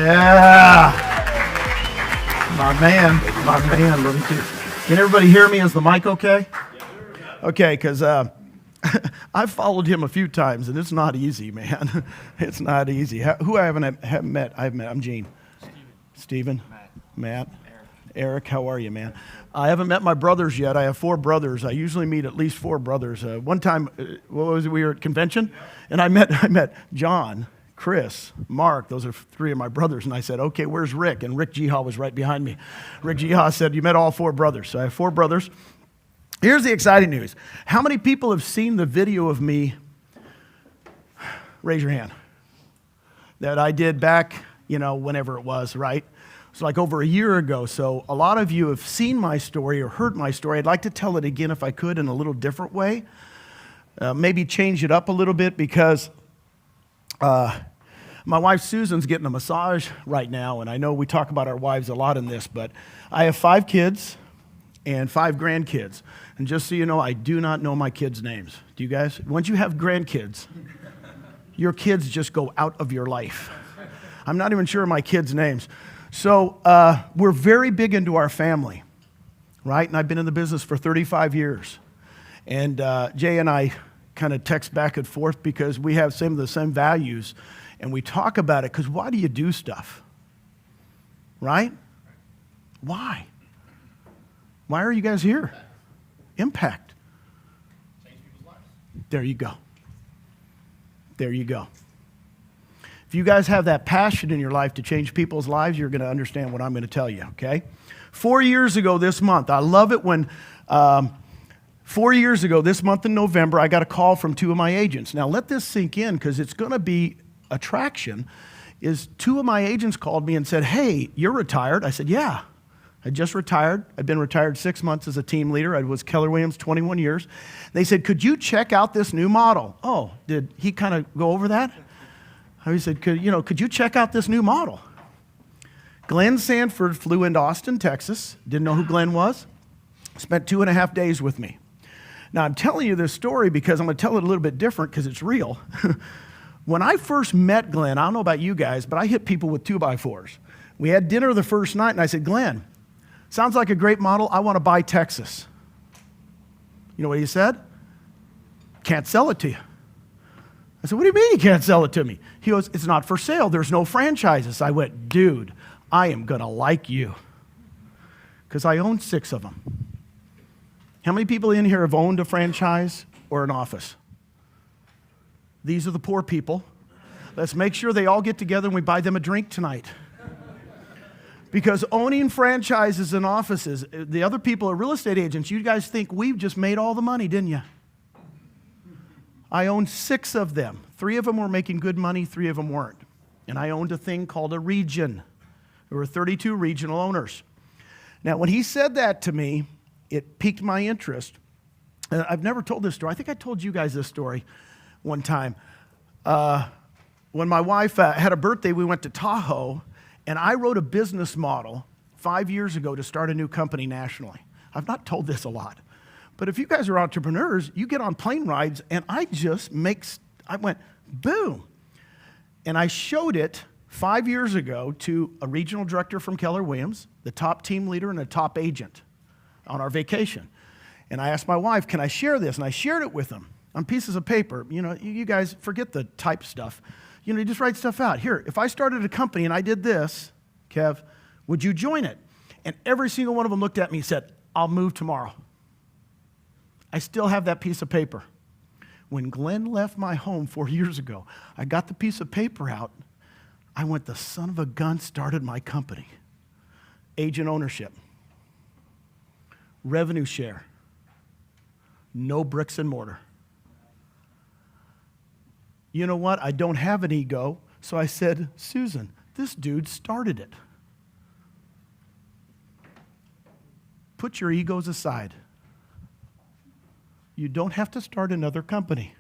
Yeah. My man. Let me see. Can everybody hear me? Is the mic okay? Okay, because I've followed him a few times, and it's not easy, man. It's not easy. Who I haven't met? I'm Gene. Steven. Matt. Eric, how are you, man? I haven't met my brothers yet. I have 4 brothers. I usually meet at least 4 brothers. One time, we were at convention, and I met John, Chris, Mark. Those are 3 of my brothers. And I said, okay, where's Rick? And Rick Jiha was right behind me. Rick Jiha said, you met all 4 brothers. So I have 4 brothers. Here's the exciting news. How many people have seen the video of me? Raise your hand. That I did back, whenever it was, right? It's like over a year ago. So a lot of you have seen my story or heard my story. I'd like to tell it again if I could in a little different way. Maybe change it up a little bit because my wife Susan's getting a massage right now. And I know we talk about our wives a lot in this, but I have 5 kids and 5 grandkids. And just so you know, I do not know my kids' names. Do you guys? Once you have grandkids, your kids just go out of your life. I'm not even sure of my kids' names. So we're very big into our family, right? And I've been in the business for 35 years. And Jay and I kind of text back and forth because we have some of the same values. And we talk about it because why do you do stuff? Right? Why? Why are you guys here? Impact. Change people's lives. There you go. There you go. If you guys have that passion in your life to change people's lives, you're going to understand what I'm going to tell you, okay? 4 years ago this month, I love it when 4 years ago this month in November, I got a call from 2 of my agents. Now, let this sink in because it's going to be attraction. 2 of my agents called me and said, hey, you're retired? I said, yeah. I just retired. I'd been retired 6 months as a team leader. I was Keller Williams 21 years. They said, could you check out this new model? Oh, did he kind of go over that? He said, could you check out this new model? Glenn Sanford flew into Austin, Texas. Didn't know who Glenn was. Spent 2.5 days with me. Now, I'm telling you this story because I'm going to tell it a little bit different because it's real. When I first met Glenn, I don't know about you guys, but I hit people with 2x4s. We had dinner the first night, and I said, Glenn, sounds like a great model. I want to buy Texas. You know what he said? Can't sell it to you. I said, what do you mean you can't sell it to me? He goes, it's not for sale. There's no franchises. I went, dude, I am going to like you because I own 6 of them. How many people in here have owned a franchise or an office? These are the poor people. Let's make sure they all get together and we buy them a drink tonight. Because owning franchises and offices, the other people are real estate agents. You guys think we've just made all the money, didn't you? I owned 6 of them. 3 of them were making good money, 3 of them weren't. And I owned a thing called a region. There were 32 regional owners. Now, when he said that to me, it piqued my interest. I've never told this story. I think I told you guys this story one time. When my wife had a birthday, we went to Tahoe, and I wrote a business model 5 years ago to start a new company nationally. I've not told this a lot. But if you guys are entrepreneurs, you get on plane rides, and I went, boom. And I showed it 5 years ago to a regional director from Keller Williams, the top team leader, and a top agent on our vacation. And I asked my wife, can I share this? And I shared it with them on pieces of paper. You guys forget the type stuff. You just write stuff out. Here, if I started a company and I did this, Kev, would you join it? And every single one of them looked at me and said, I'll move tomorrow. I still have that piece of paper. When Glenn left my home 4 years ago, I got the piece of paper out. I went, the son of a gun started my company. Agent ownership. Revenue share. No bricks and mortar. You know what? I don't have an ego. So I said, Susan, this dude started it. Put your egos aside. You don't have to start another company.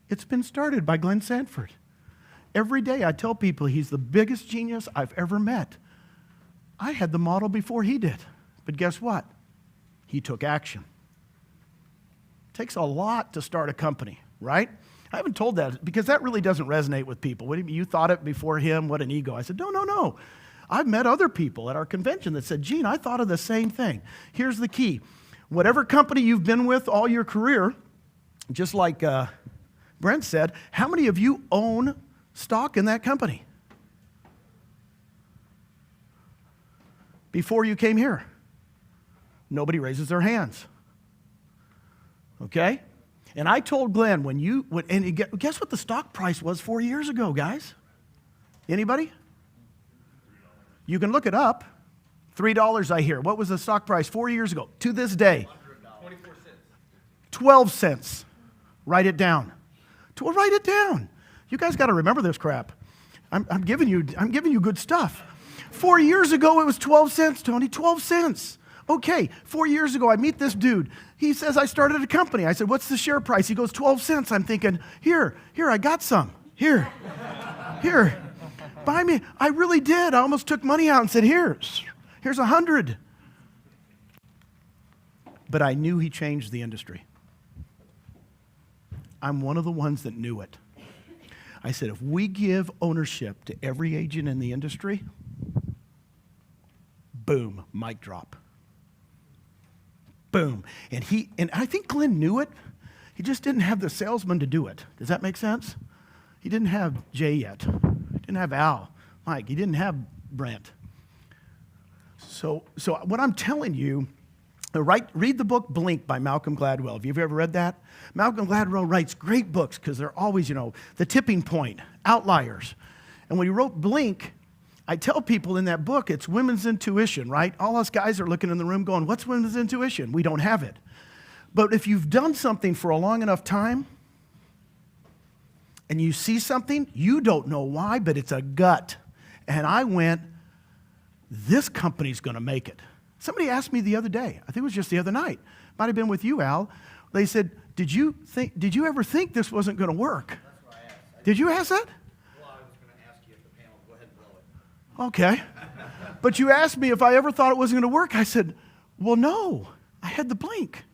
It's been started by Glenn Sanford. Every day I tell people he's the biggest genius I've ever met. I had the model before he did. But guess what? He took action. It takes a lot to start a company, right? I haven't told that because that really doesn't resonate with people. What do you mean, you thought it before him? What an ego. I said, no. I've met other people at our convention that said, Gene, I thought of the same thing. Here's the key. Whatever company you've been with all your career, just like Brent said, how many of you own stock in that company before you came here? Nobody raises their hands. Okay? And I told Glenn, guess what the stock price was 4 years ago, guys? Anybody? You can look it up. $3, I hear. What was the stock price 4 years ago? To this day? 24 cents. 12 cents. Write it down. Write it down. You guys got to remember this crap. I'm giving you good stuff. 4 years ago, it was 12 cents, Tony. 12 cents. Okay, 4 years ago, I meet this dude. He says, I started a company. I said, what's the share price? He goes, 12 cents. I'm thinking, here, I got some. Here. Buy me. I really did. I almost took money out and said, here's 100. But I knew he changed the industry. I'm one of the ones that knew it. I said, if we give ownership to every agent in the industry, boom, mic drop. Boom. And I think Glenn knew it. He just didn't have the salesman to do it. Does that make sense? He didn't have Jay yet. He didn't have Al, Mike. He didn't have Brent. So what I'm telling you, read the book Blink by Malcolm Gladwell. Have you ever read that? Malcolm Gladwell writes great books because they're always, the tipping point, outliers. And when he wrote Blink, I tell people in that book, it's women's intuition, right? All us guys are looking in the room going, what's women's intuition? We don't have it. But if you've done something for a long enough time and you see something, you don't know why, but it's a gut. And I went, this company's going to make it. Somebody asked me the other day, I think it was just the other night, might have been with you, Al. They said, did you ever think this wasn't going to work? That's what I asked. Did you ask that? Well, I was going to ask you if the panel would go ahead and blow it. Okay. But you asked me if I ever thought it wasn't going to work. I said, well, no. I had the blink.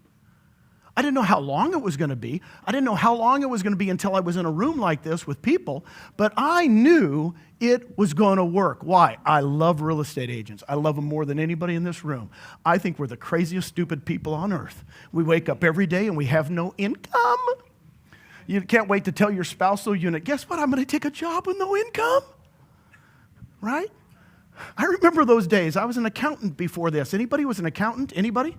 I didn't know how long it was going to be. I didn't know how long it was going to be until I was in a room like this with people, but I knew it was going to work. Why? I love real estate agents. I love them more than anybody in this room. I think we're the craziest, stupid people on earth. We wake up every day and we have no income. You can't wait to tell your spousal unit, guess what? I'm going to take a job with no income. Right? I remember those days. I was an accountant before this. Anybody was an accountant? Anybody?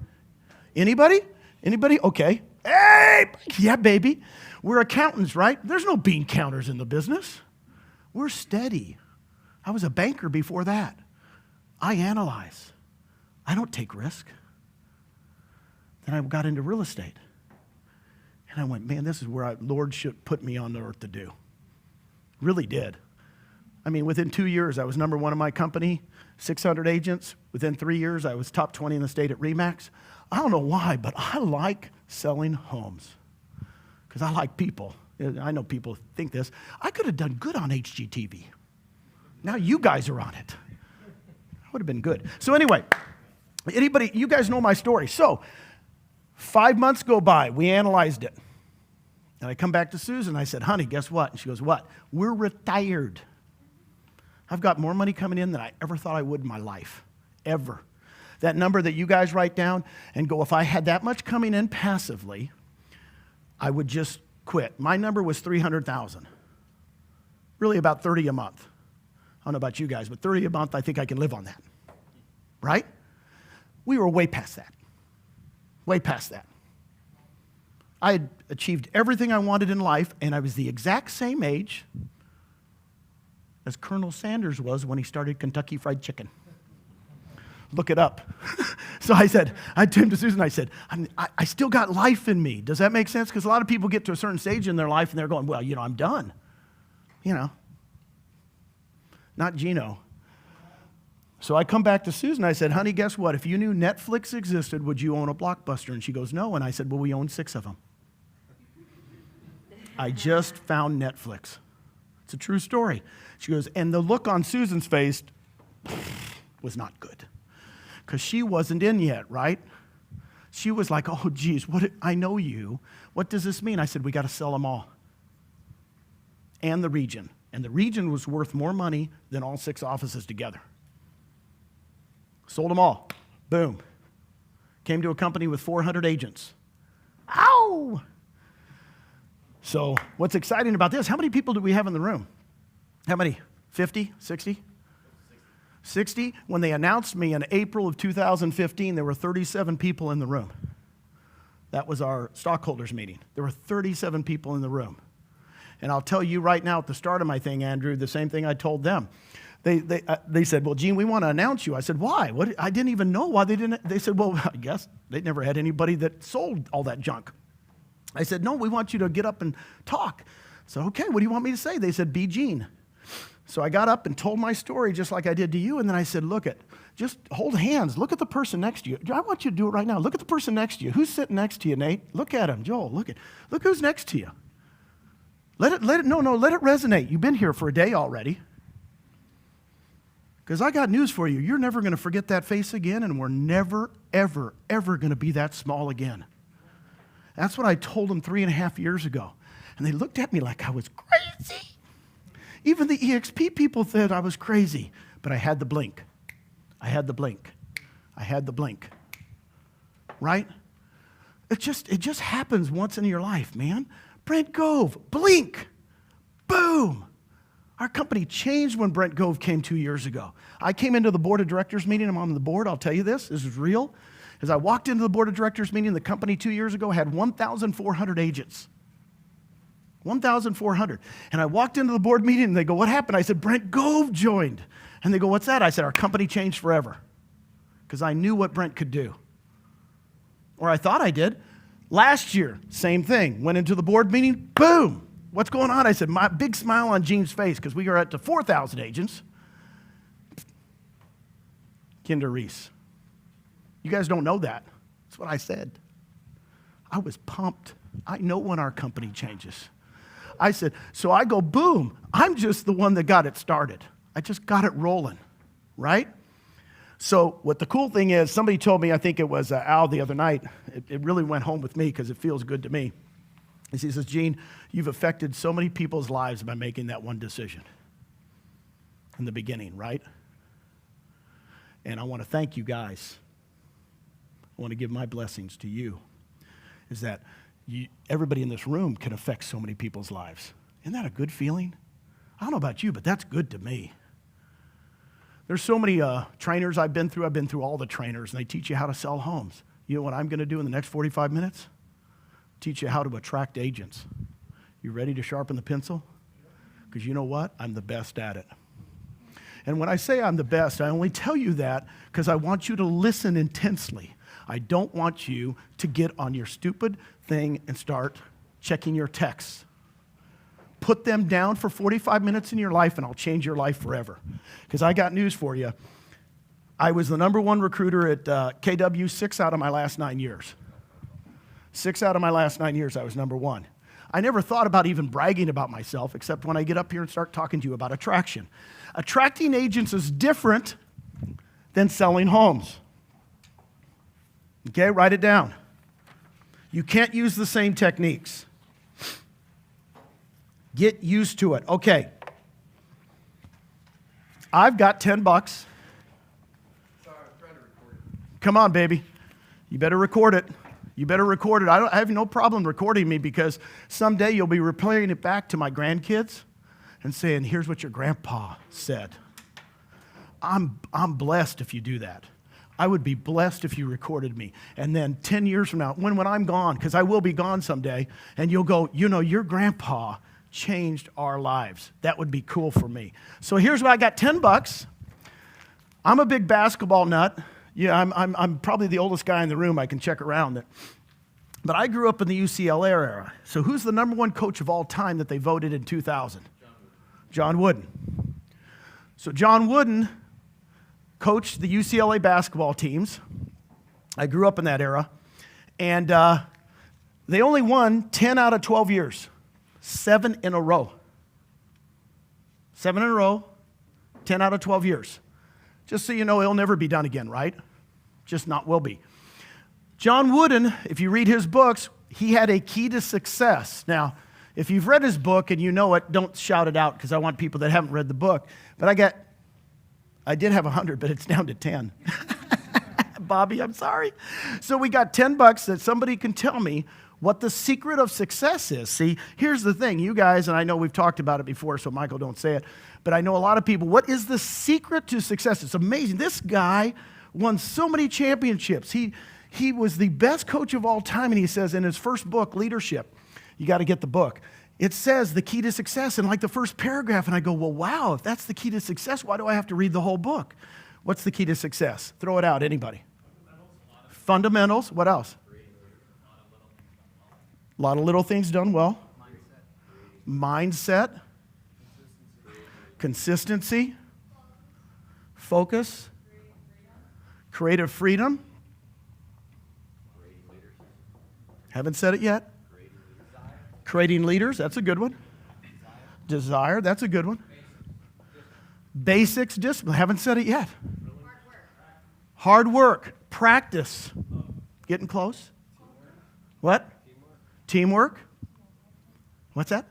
Anybody? Anybody? Okay. Hey, yeah, baby. We're accountants, right? There's no bean counters in the business. We're steady. I was a banker before that. I analyze. I don't take risk. Then I got into real estate. And I went, man, this is where Lord should put me on the earth to do. Really did. I mean, within 2 years, I was number one in my company, 600 agents. Within 3 years, I was top 20 in the state at RE/MAX. I don't know why, but I like selling homes because I like people. I know people think this. I could have done good on HGTV. Now you guys are on it. That would have been good. So anyway, you guys know my story. So 5 months go by. We analyzed it. And I come back to Susan. I said, honey, guess what? And she goes, what? We're retired. I've got more money coming in than I ever thought I would in my life, ever. That number that you guys write down and go, if I had that much coming in passively, I would just quit. My number was 300,000. Really about 30 a month. I don't know about you guys, but 30 a month, I think I can live on that. Right? We were way past that. Way past that. I had achieved everything I wanted in life, and I was the exact same age as Colonel Sanders was when he started Kentucky Fried Chicken. Look it up. So I turned to Susan, I said, I still got life in me. Does that make sense? Because a lot of people get to a certain stage in their life and they're going, well, I'm done. Not Gino. So I come back to Susan, I said, honey, guess what? If you knew Netflix existed, would you own a Blockbuster? And she goes, no. And I said, well, we own 6 of them. I just found Netflix. It's a true story. She goes, and the look on Susan's face was not good. Because she wasn't in yet, right? She was like, oh, geez, I know you. What does this mean? I said, we got to sell them all. and the region. And the region was worth more money than all 6 offices together. Sold them all. Boom. Came to a company with 400 agents. Ow! So what's exciting about this, how many people do we have in the room? How many? 50? 60? 60. When they announced me in April of 2015, there were 37 people in the room. That was our stockholders meeting. There were 37 people in the room. And I'll tell you right now at the start of my thing, Andrew, the same thing I told them. They said, well, Gene, we want to announce you. I said, why? What? I didn't even know why they didn't. They said, well, I guess they never had anybody that sold all that junk. I said, no, we want you to get up and talk. So, okay, what do you want me to say? They said, be Gene. So I got up and told my story just like I did to you, and then I said, just hold hands. Look at the person next to you. I want you to do it right now. Look at the person next to you. Who's sitting next to you, Nate? Look at him. Joel, look who's next to you. Let it resonate. You've been here for a day already. Because I got news for you. You're never going to forget that face again, and we're never, ever, ever going to be that small again. That's what I told them 3.5 years ago. And they looked at me like I was crazy. Even the eXp people said I was crazy. But I had the blink. I had the blink. I had the blink. Right? It just happens once in your life, man. Brent Gove, blink. Boom. Our company changed when Brent Gove came 2 years ago. I came into the board of directors meeting. I'm on the board. I'll tell you this is real. As I walked into the board of directors meeting, the company 2 years ago had 1,400 agents. 1,400. And I walked into the board meeting and they go, what happened? I said, Brent Gove joined. And they go, what's that? I said, our company changed forever. Because I knew what Brent could do. Or I thought I did. Last year, same thing. Went into the board meeting, boom. What's going on? I said, my big smile on Gene's face because we are at to 4,000 agents. Kinder Reese. You guys don't know that. That's what I said. I was pumped. I know when our company changes. I said, so I go, boom. I'm just the one that got it started. I just got it rolling, right? So what the cool thing is, somebody told me, I think it was Al the other night, it really went home with me because it feels good to me. He says, Gene, you've affected so many people's lives by making that one decision in the beginning, right? And I want to thank you guys. I want to give my blessings to you, is that everybody in this room can affect so many people's lives. Isn't that a good feeling? I don't know about you, but that's good to me. There's so many trainers I've been through all the trainers, and they teach you how to sell homes. You know what I'm going to do in the next 45 minutes? Teach you how to attract agents. You ready to sharpen the pencil? Because you know what? I'm the best at it. And when I say I'm the best, I only tell you that because I want you to listen intensely. I don't want you to get on your stupid thing and start checking your texts. Put them down for 45 minutes in your life and I'll change your life forever. Because I got news for you. I was the #1 recruiter at KW 6 out of my last 9 years. 6 out of my last 9 years, I was #1. I never thought about even bragging about myself, except when I get up here and start talking to you about attraction. Attracting agents is different than selling homes. Okay, write it down. You can't use the same techniques. Get used to it. Okay. I've got $10. Sorry, I'm trying to record it. Come on, baby. You better record it. You better record it. I have no problem recording me because someday you'll be replaying it back to my grandkids and saying, here's what your grandpa said. I'm blessed if you do that. I would be blessed if you recorded me. And then 10 years from now, when I'm gone, because I will be gone someday, and you'll go, you know, your grandpa changed our lives. That would be cool for me. So here's what I got, $10. I'm a big basketball nut. Yeah, I'm probably the oldest guy in the room. I can check around it. But I grew up in the UCLA era. So who's the #1 coach of all time that they voted in 2000? John Wooden. So John Wooden coached the UCLA basketball teams. I grew up in that era. And they only won 10 out of 12 years. 7 in a row. 7 in a row, 10 out of 12 years. Just so you know, it'll never be done again, right? Just not will be. John Wooden, if you read his books, he had a key to success. Now, If you've read his book and you know it, don't shout it out because I want people that haven't read the book. But I did have 100, but it's down to 10. Bobby, I'm sorry. So we got $10 that somebody can tell me what the secret of success is. See, here's the thing. You guys, and I know we've talked about it before, so Michael, don't say it. But I know a lot of people, what is the secret to success? It's amazing. This guy won so many championships. He was the best coach of all time, and he says in his first book, Leadership, you got to get the book. It says the key to success in like the first paragraph, and I go, well, wow, if that's the key to success, why do I have to read the whole book? What's the key to success? Throw it out, anybody. Fundamentals. What else? A lot of little things done well. Mindset. Consistency. Focus. Creative freedom. Haven't said it yet. Creating leaders, that's a good one. Desire, that's a good one. Basics, discipline, haven't said it yet. Hard work, practice. Getting close? What? Teamwork. What's that?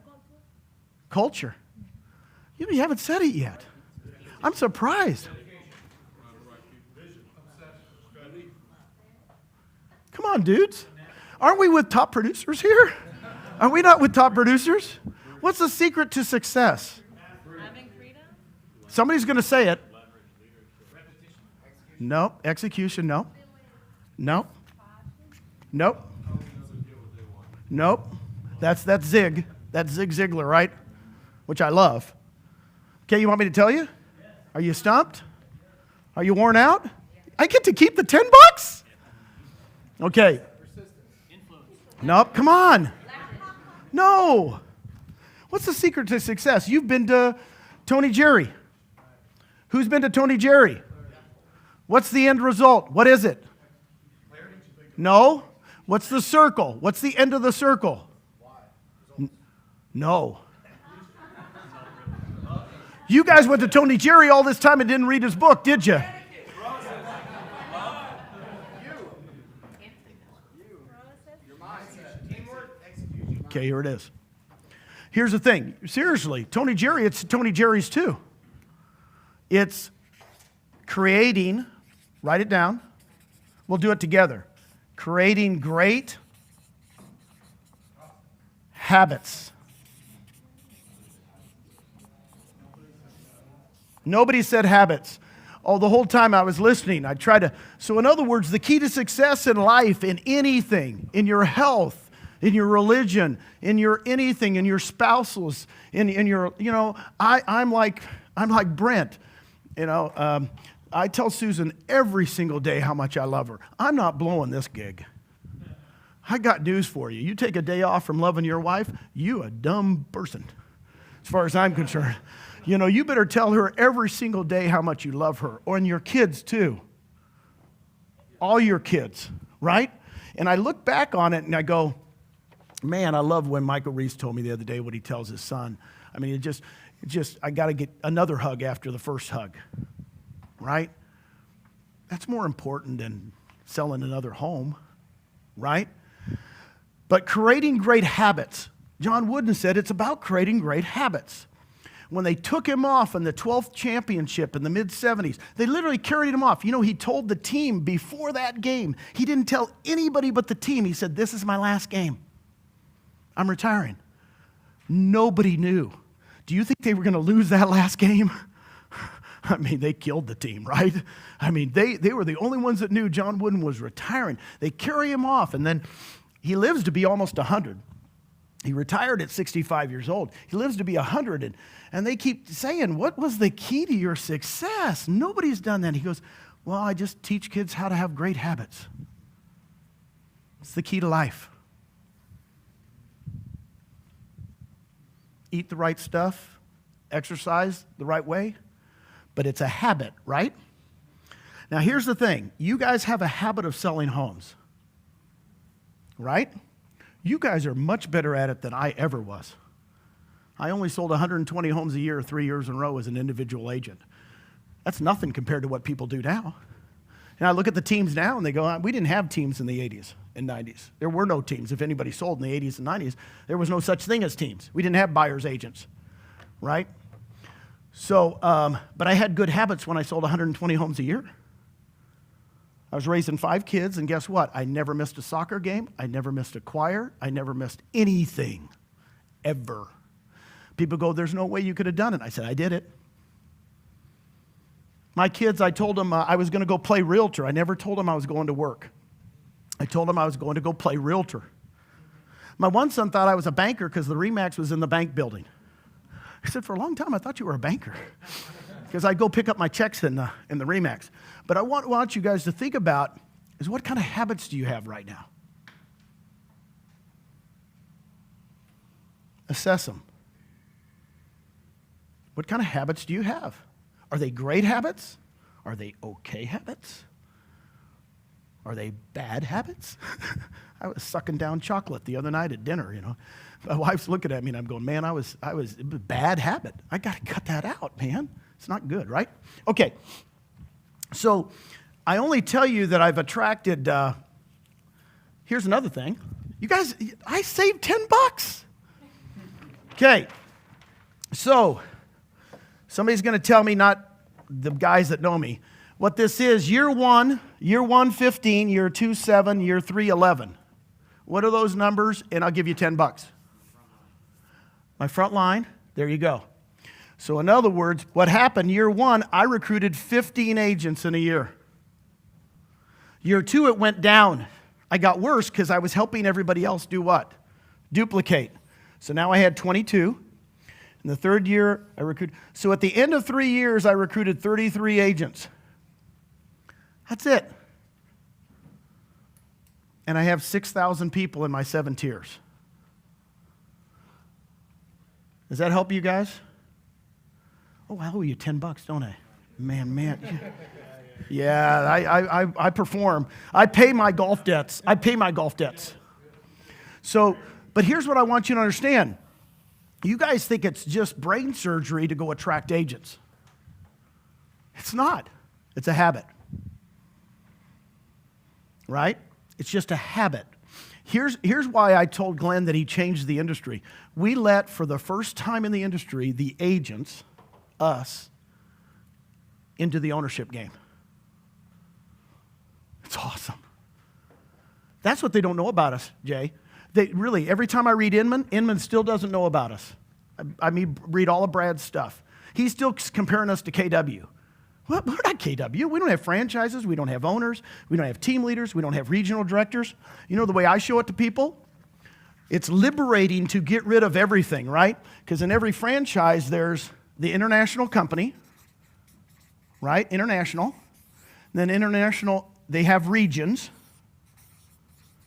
Culture. You haven't said it yet. I'm surprised. Come on, dudes. Aren't we with top producers here? Are we not with top producers? What's the secret to success? Having freedom? Somebody's going to say it. No. Execution, no. No. Nope. Nope. That's Zig. That's Zig Ziglar, right? Which I love. Okay, you want me to tell you? Are you stumped? Are you worn out? I get to keep the $10? Okay. Nope, come on. No. What's the secret to success? You've been to Tony Jerry. Who's been to Tony Jerry? What's the end result? What is it? No. What's the circle? What's the end of the circle? No. You guys went to Tony Jerry all this time and didn't read his book, did you? Okay, here it is. Here's the thing. Seriously, Tony Jerry, it's Tony Jerry's too. It's creating, write it down. We'll do it together. Creating great habits. Nobody said habits. Oh, the whole time I was listening, I tried to. So in other words, the key to success in life, in anything, in your health, in your religion, in your anything, in your spouses, in your, I'm like Brent. I tell Susan every single day how much I love her. I'm not blowing this gig. I got news for you. You take a day off from loving your wife, you a dumb person, as far as I'm concerned. You better tell her every single day how much you love her, and your kids too. All your kids, right? And I look back on it and I go, man, I love when Michael Reese told me the other day what he tells his son. I mean, I got to get another hug after the first hug, right? That's more important than selling another home, right? But creating great habits. John Wooden said it's about creating great habits. When they took him off in the 12th championship in the mid-'70s, they literally carried him off. He told the team before that game, he didn't tell anybody but the team. He said, this is my last game. I'm retiring. Nobody knew. Do you think they were going to lose that last game? I mean, they killed the team, right? I mean, they were the only ones that knew John Wooden was retiring. They carry him off, and then he lives to be almost 100. He retired at 65 years old. He lives to be 100, and they keep saying, what was the key to your success? Nobody's done that. He goes, well, I just teach kids how to have great habits. It's the key to life. Eat the right stuff, exercise the right way, but it's a habit, right? Now, here's the thing. You guys have a habit of selling homes, right? You guys are much better at it than I ever was. I only sold 120 homes a year 3 years in a row as an individual agent. That's nothing compared to what people do now. And I look at the teams now and they go, we didn't have teams in the 80s and 90s. There were no teams. If anybody sold in the 80s and 90s, there was no such thing as teams. We didn't have buyer's agents, right? So, but I had good habits when I sold 120 homes a year. I was raising 5 kids, and guess what? I never missed a soccer game. I never missed a choir. I never missed anything, ever. People go, there's no way you could have done it. I said, I did it. My kids, I told them I was going to go play realtor. I never told them I was going to work. I told them I was going to go play realtor. My one son thought I was a banker because the RE/MAX was in the bank building. I said, for a long time, I thought you were a banker because I'd go pick up my checks in the RE/MAX. But I want you guys to think about is what kind of habits do you have right now? Assess them. What kind of habits do you have? Are they great habits? Are they okay habits? Are they bad habits? I was sucking down chocolate the other night at dinner, you know. My wife's looking at me and I'm going, man, it was a bad habit. I got to cut that out, man. It's not good, right? Okay. So I only tell you that I've attracted, here's another thing. You guys, I saved $10. Okay. So somebody's going to tell me, not the guys that know me, what this is. Year 1, 15, year 2, 7, year 3, 11. What are those numbers? And I'll give you $10. My front line, there you go. So in other words, what happened, year 1, I recruited 15 agents in a year. Year 2, it went down. I got worse because I was helping everybody else do what? Duplicate. So now I had 22. In the third year, I recruited. So at the end of 3 years, I recruited 33 agents. That's it. And I have 6,000 people in my 7 tiers. Does that help you guys? Oh, I owe you $10, don't I? Man. Yeah, I perform. I pay my golf debts. So, but here's what I want you to understand. You guys think it's just brain surgery to go attract agents. It's not. It's a habit. Right? It's just a habit. Here's why I told Glenn that he changed the industry. We let, for the first time in the industry, the agents, us, into the ownership game. It's awesome. That's what they don't know about us, Jay. They really, every time I read Inman still doesn't know about us. I mean, read all of Brad's stuff. He's still comparing us to KW. Well, we're not KW. We don't have franchises. We don't have owners. We don't have team leaders. We don't have regional directors. You know the way I show it to people? It's liberating to get rid of everything, right? Because in every franchise, there's the international company, right? International. Then international, they have regions.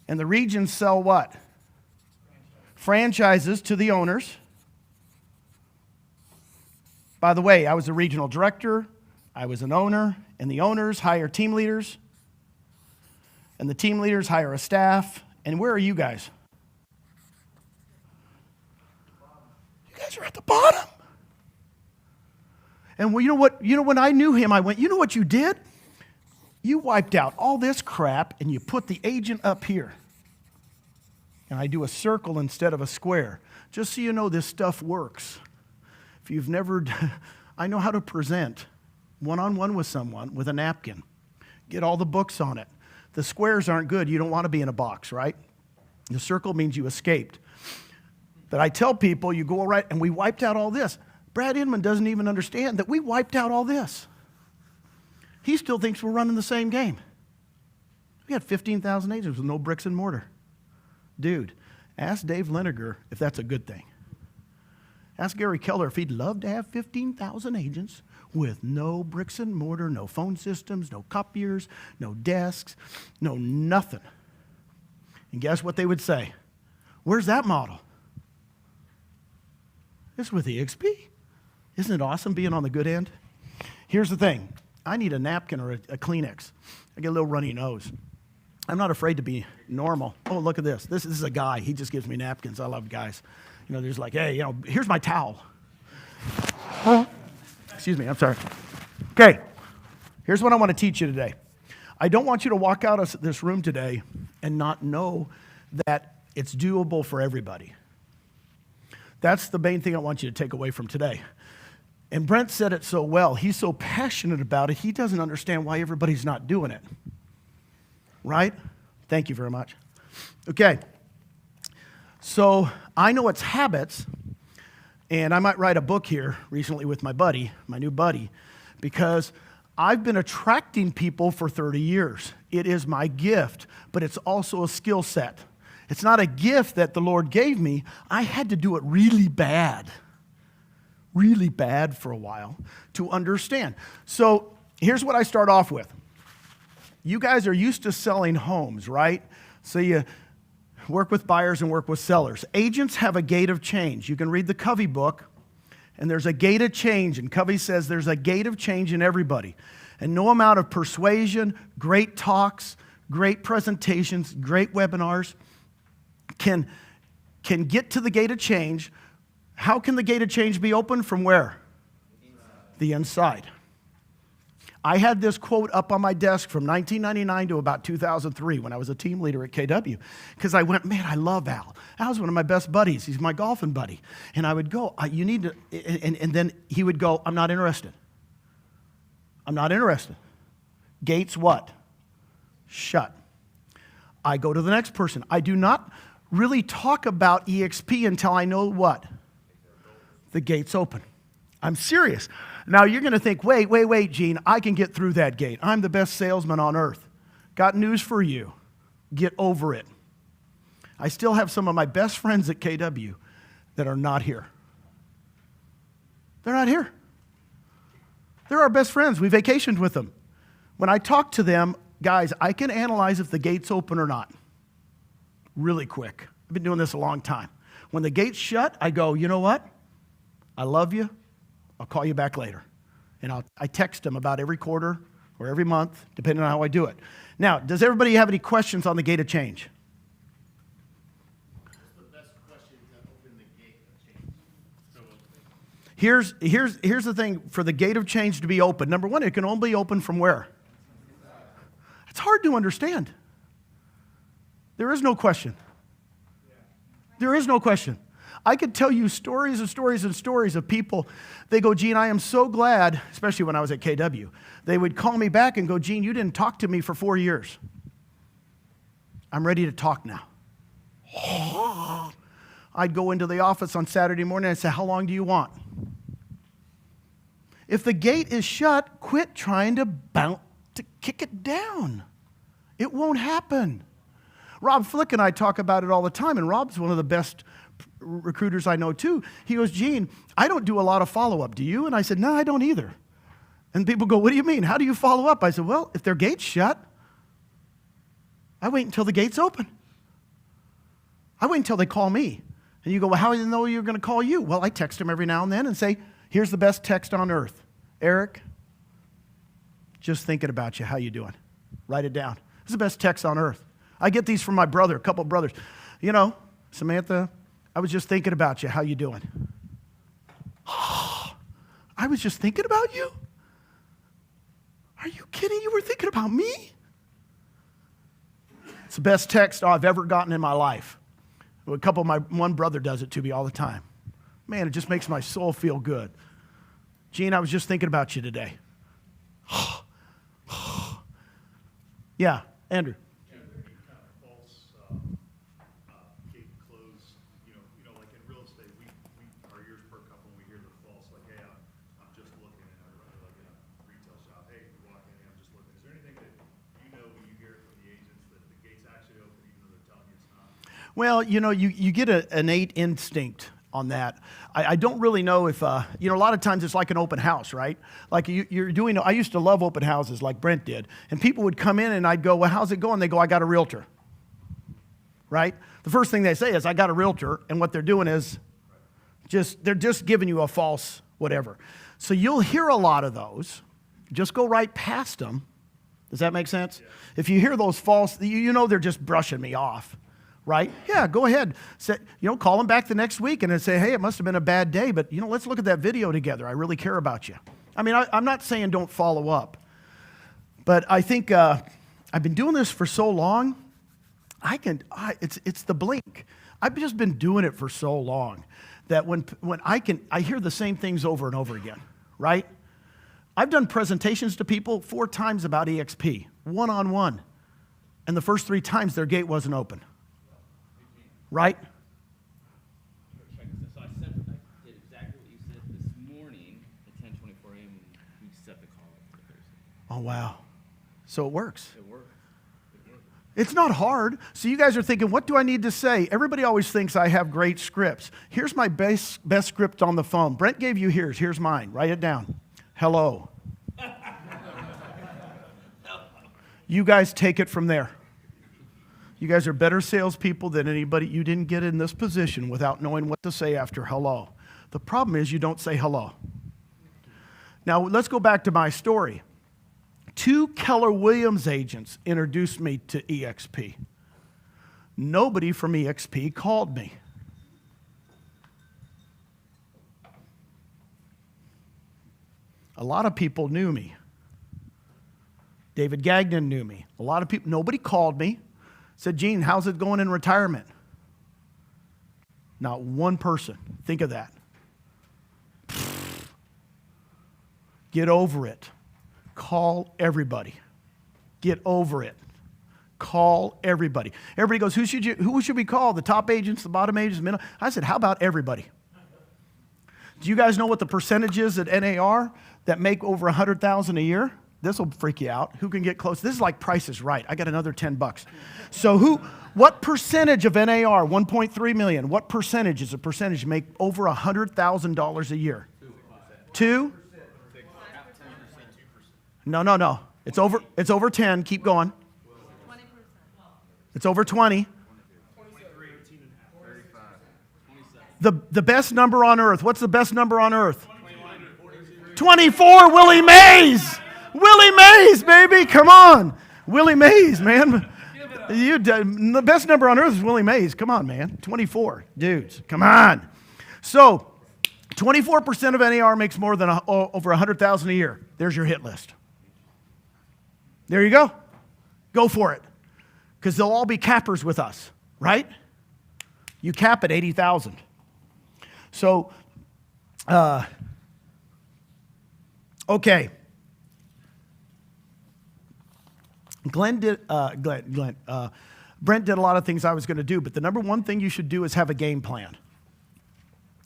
And the regions sell what? Franchises to the owners. By the way, I was a regional director. I was an owner, and the owners hire team leaders, and the team leaders hire a staff. And where are you guys? You guys are at the bottom. And well, you know what? You know, when I knew him, I went, you know what you did? You wiped out all this crap, and you put the agent up here. And I do a circle instead of a square. Just so you know, this stuff works. If you've never, I know how to present one-on-one with someone with a napkin. Get all the books on it. The squares aren't good. You don't want to be in a box, right? The circle means you escaped. But I tell people, you go right, and we wiped out all this. Brad Inman doesn't even understand that we wiped out all this. He still thinks we're running the same game. We had 15,000 agents with no bricks and mortar. Dude, ask Dave Liniger if that's a good thing. Ask Gary Keller if he'd love to have 15,000 agents with no bricks and mortar, no phone systems, no copiers, no desks, no nothing. And guess what they would say? Where's that model? It's with eXp. Isn't it awesome being on the good end? Here's the thing. I need a napkin or a Kleenex. I get a little runny nose. I'm not afraid to be normal. Oh, look at this. This is a guy. He just gives me napkins. I love guys. You know, there's like, hey, you know, here's my towel. Excuse me, I'm sorry. Okay, here's what I want to teach you today. I don't want you to walk out of this room today and not know that it's doable for everybody. That's the main thing I want you to take away from today. And Brent said it so well. He's so passionate about it, he doesn't understand why everybody's not doing it. Right? Thank you very much. Okay. So I know it's habits, and I might write a book here recently with my buddy, my new buddy, because I've been attracting people for 30 years. It is my gift, but it's also a skill set. It's not a gift that the Lord gave me. I had to do it really bad for a while to understand. So here's what I start off with. You guys are used to selling homes, right? So you work with buyers and work with sellers. Agents have a gate of change. You can read the Covey book, and there's a gate of change. And Covey says there's a gate of change in everybody. And no amount of persuasion, great talks, great presentations, great webinars can get to the gate of change. How can the gate of change be opened? From where? The inside. I had this quote up on my desk from 1999 to about 2003 when I was a team leader at KW, because I went, man, I love Al. Al's one of my best buddies. He's my golfing buddy. And I would go, you need to, and then he would go, I'm not interested. I'm not interested. Gates what? Shut. I go to the next person. I do not really talk about eXp until I know what? The gate's open. I'm serious. Now you're going to think, wait, Gene, I can get through that gate. I'm the best salesman on earth. Got news for you. Get over it. I still have some of my best friends at KW that are not here. They're not here. They're our best friends. We vacationed with them. When I talk to them, guys, I can analyze if the gate's open or not really quick. I've been doing this a long time. When the gate's shut, I go, you know what? I love you. I'll call you back later. And I text them about every quarter or every month, depending on how I do it. Now, does everybody have any questions on the gate of change? What's the best question to open the gate of change? Here's the thing. For the gate of change to be open, number one, it can only be open from where? It's hard to understand. There is no question. There is no question. I could tell you stories and stories and stories of people. They go, Gene, I am so glad, especially when I was at KW. They would call me back and go, Gene, you didn't talk to me for 4 years. I'm ready to talk now. I'd go into the office on Saturday morning and say, how long do you want? If the gate is shut, quit trying to kick it down. It won't happen. Rob Flick and I talk about it all the time, and Rob's one of the best recruiters I know too. He goes, Gene, I don't do a lot of follow-up. Do you? And I said, no, I don't either. And people go, what do you mean? How do you follow up? I said, well, if their gate's shut, I wait until the gate's open. I wait until they call me. And you go, well, how do you know you're going to call you? Well, I text them every now and then and say, here's the best text on earth. Eric, just thinking about you. How you doing? Write it down. It's the best text on earth. I get these from my brother, a couple brothers. You know, Samantha, I was just thinking about you. How you doing? I was just thinking about you? Are you kidding? You were thinking about me? It's the best text I've ever gotten in my life. One brother does it to me all the time. Man, it just makes my soul feel good. Gene, I was just thinking about you today. Yeah, Andrew. Well, you know, you get an innate instinct on that. I don't really know if, a lot of times it's like an open house, right? Like I used to love open houses like Brent did. And people would come in and I'd go, well, how's it going? They go, I got a realtor, right? The first thing they say is, I got a realtor. And what they're doing is they're just giving you a false whatever. So you'll hear a lot of those. Just go right past them. Does that make sense? Yeah. If you hear those false, you know they're just brushing me off. Right? Yeah, go ahead. Call them back the next week and then say, hey, it must have been a bad day, but, let's look at that video together. I really care about you. I mean, I'm not saying don't follow up, but I think I've been doing this for so long, it's the blink. I've just been doing it for so long that when I hear the same things over and over again, right? I've done presentations to people 4 times about eXp, one-on-one, and the first 3 times their gate wasn't open, right? So I did exactly what you said this morning at 10:24 a.m. We set the call up for Thursday. Oh, wow. So it works. It works. It's not hard. So you guys are thinking, what do I need to say? Everybody always thinks I have great scripts. Here's my best script on the phone. Brent gave you his. Here's mine. Write it down. Hello. You guys take it from there. You guys are better salespeople than anybody. You didn't get in this position without knowing what to say after hello. The problem is you don't say hello. Now, let's go back to my story. 2 Keller Williams agents introduced me to eXp. Nobody from eXp called me. A lot of people knew me. David Gagnon knew me. A lot of people, nobody called me, said, Gene, how's it going in retirement? Not one person. Think of that. Get over it. Call everybody. Get over it. Call everybody. Everybody goes, who should we call? The top agents, the bottom agents, the middle? I said, how about everybody? Do you guys know what the percentage is at NAR that make over $100,000 a year? This will freak you out. Who can get close? This is like Price is Right. I got another $10. So what percentage of NAR, 1.3 million, what percentage is a percentage make over $100,000 a year? 2? No. It's over 10. Keep going. 20%. It's over 20. The best number on earth. What's the best number on earth? 24. Willie Mays. Willie Mays, baby. Come on. Willie Mays, man. The best number on earth is Willie Mays. Come on, man. 24. Dudes, come on. So 24% of NAR makes more than over $100,000 a year. There's your hit list. There you go. Go for it. Because they'll all be cappers with us, right? You cap at 80,000. So, okay. Brent did a lot of things I was going to do, but the number one thing you should do is have a game plan.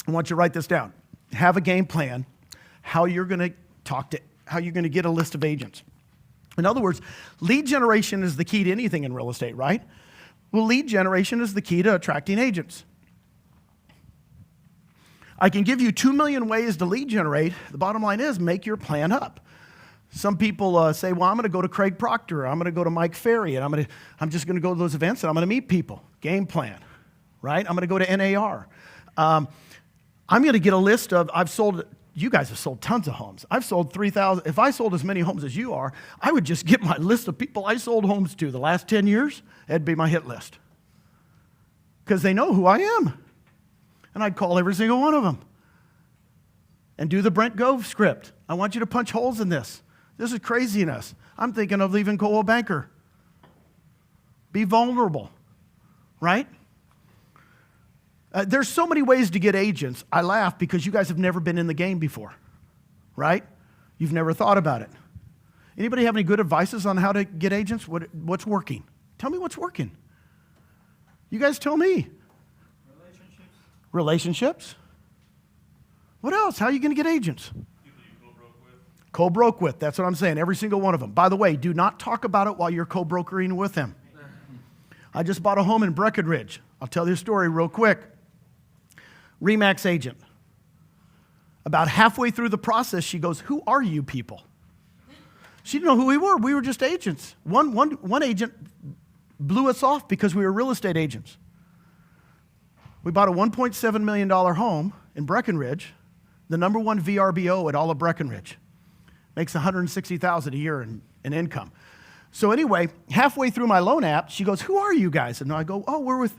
I want you to write this down. Have a game plan, how you're going to get a list of agents. In other words, lead generation is the key to anything in real estate, right? Well, lead generation is the key to attracting agents. I can give you 2 million ways to lead generate. The bottom line is make your plan up. Some people say, well, I'm going to go to Craig Proctor, I'm going to go to Mike Ferry, and I'm just going to go to those events and I'm going to meet people. Game plan, right? I'm going to go to NAR. I'm going to get a list of, you guys have sold tons of homes. I've sold 3,000. If I sold as many homes as you are, I would just get my list of people I sold homes to the last 10 years. That'd be my hit list. Because they know who I am. And I'd call every single one of them. And do the Brent Gove script. I want you to punch holes in this. This is craziness. I'm thinking of leaving Coldwell Banker. Be vulnerable, right? There's so many ways to get agents. I laugh because you guys have never been in the game before, right? You've never thought about it. Anybody have any good advices on how to get agents? What's working? Tell me what's working. You guys tell me. Relationships? What else? How are you going to get agents? People you co-broke with. Co-broke with. That's what I'm saying. Every single one of them. By the way, do not talk about it while you're co-brokering with them. I just bought a home in Breckenridge. I'll tell you a story real quick. RE/MAX agent. About halfway through the process, she goes, who are you people? She didn't know who we were. We were just agents. One agent blew us off because we were real estate agents. We bought a $1.7 million home in Breckenridge, the number one VRBO at all of Breckenridge. Makes $160,000 a year in income. So anyway, halfway through my loan app, she goes, who are you guys? And I go, oh, we're with